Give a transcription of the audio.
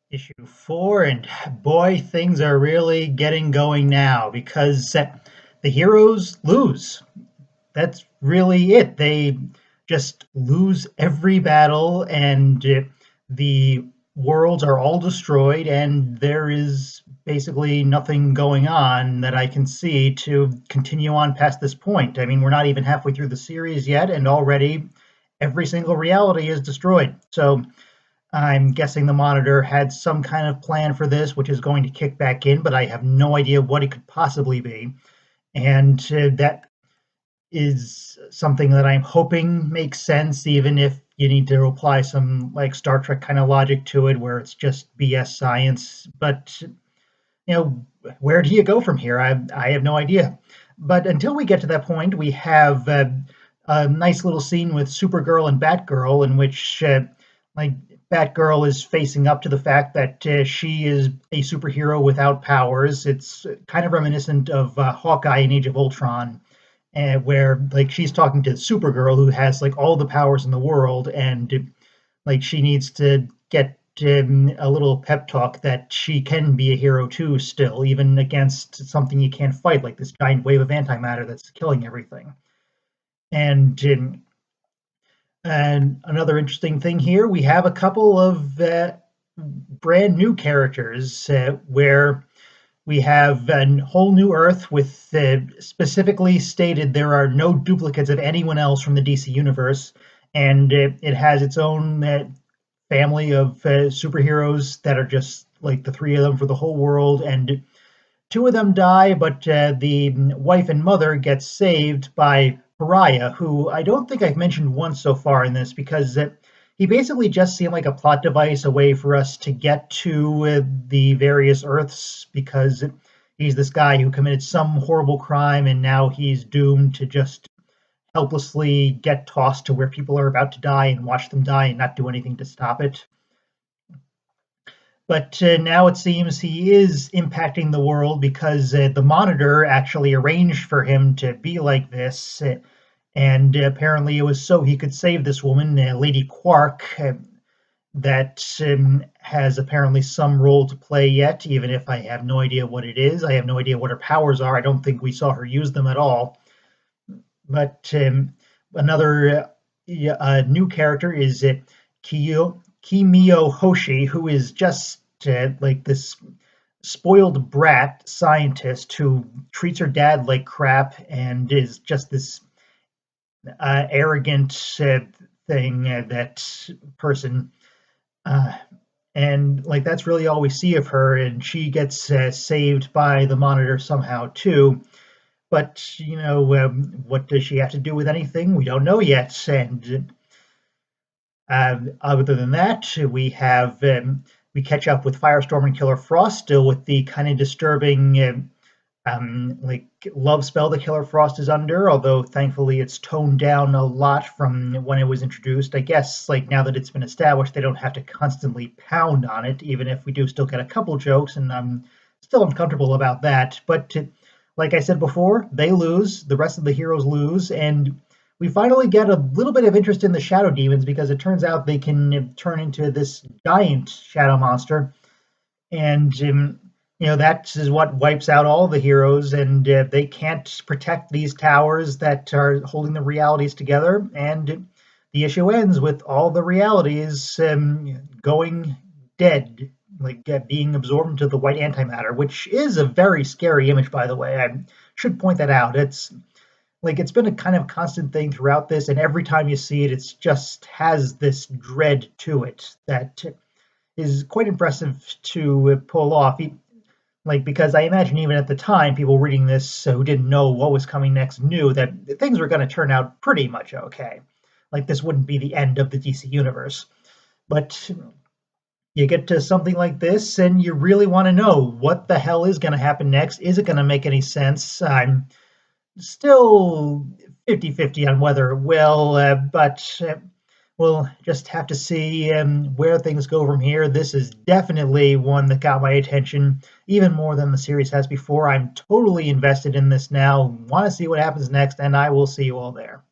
Issue 4, and boy, things are really getting going now because the heroes lose. That's really it. They just lose every battle, and the worlds are all destroyed, and there is basically nothing going on that I can see to continue on past this point. I mean, we're not even halfway through the series yet, and already every single reality is destroyed. So I'm guessing the monitor had some kind of plan for this, which is going to kick back in, but I have no idea what it could possibly be. And that is something that I'm hoping makes sense, even if you need to apply some like Star Trek kind of logic to it, where it's just BS science. But where do you go from here? I have no idea. But until we get to that point, we have a nice little scene with Supergirl and Batgirl, in which like Batgirl is facing up to the fact that she is a superhero without powers. It's kind of reminiscent of Hawkeye in Age of Ultron, where like she's talking to Supergirl, who has like all the powers in the world, and like she needs to get a little pep talk that she can be a hero too, still, even against something you can't fight, like this giant wave of antimatter that's killing everything. And another interesting thing here, we have a couple of brand new characters where we have a whole new Earth with specifically stated there are no duplicates of anyone else from the DC universe, and it has its own family of superheroes that are just like the three of them for the whole world, and two of them die, but the wife and mother get saved by Pariah, who I don't think I've mentioned once so far in this, because he basically just seemed like a plot device, a way for us to get to the various Earths, because he's this guy who committed some horrible crime, and now he's doomed to just helplessly get tossed to where people are about to die and watch them die and not do anything to stop it. But now it seems he is impacting the world because the Monitor actually arranged for him to be like this. And apparently it was so he could save this woman, Lady Quark, that has apparently some role to play yet, even if I have no idea what it is. I have no idea what her powers are. I don't think we saw her use them at all. But another new character is Kimi O Hoshi, who is just like this spoiled brat scientist who treats her dad like crap and is just this arrogant thing, that person. And like that's really all we see of her, and she gets saved by the Monitor somehow too. But what does she have to do with anything? We don't know yet. And other than that, we catch up with Firestorm and Killer Frost, still with the kind of disturbing like love spell that Killer Frost is under. Although thankfully it's toned down a lot from when it was introduced. I guess like now that it's been established, they don't have to constantly pound on it, even if we do still get a couple jokes, and I'm still uncomfortable about that. But like I said before, they lose. The rest of the heroes lose, and we finally get a little bit of interest in the shadow demons, because it turns out they can turn into this giant shadow monster, and that is what wipes out all the heroes, and they can't protect these towers that are holding the realities together, and the issue ends with all the realities going dead, like being absorbed into the white antimatter, which is a very scary image, by the way. I should point that out. It's been a kind of constant thing throughout this, and every time you see it, it's just has this dread to it that is quite impressive to pull off. Because I imagine even at the time, people reading this who didn't know what was coming next knew that things were going to turn out pretty much okay. Like this wouldn't be the end of the DC universe. But you get to something like this, and you really want to know what the hell is going to happen next. Is it going to make any sense? I'm still 50-50 on whether it will, but we'll just have to see where things go from here. This is definitely one that got my attention, even more than the series has before. I'm totally invested in this now, want to see what happens next, and I will see you all there.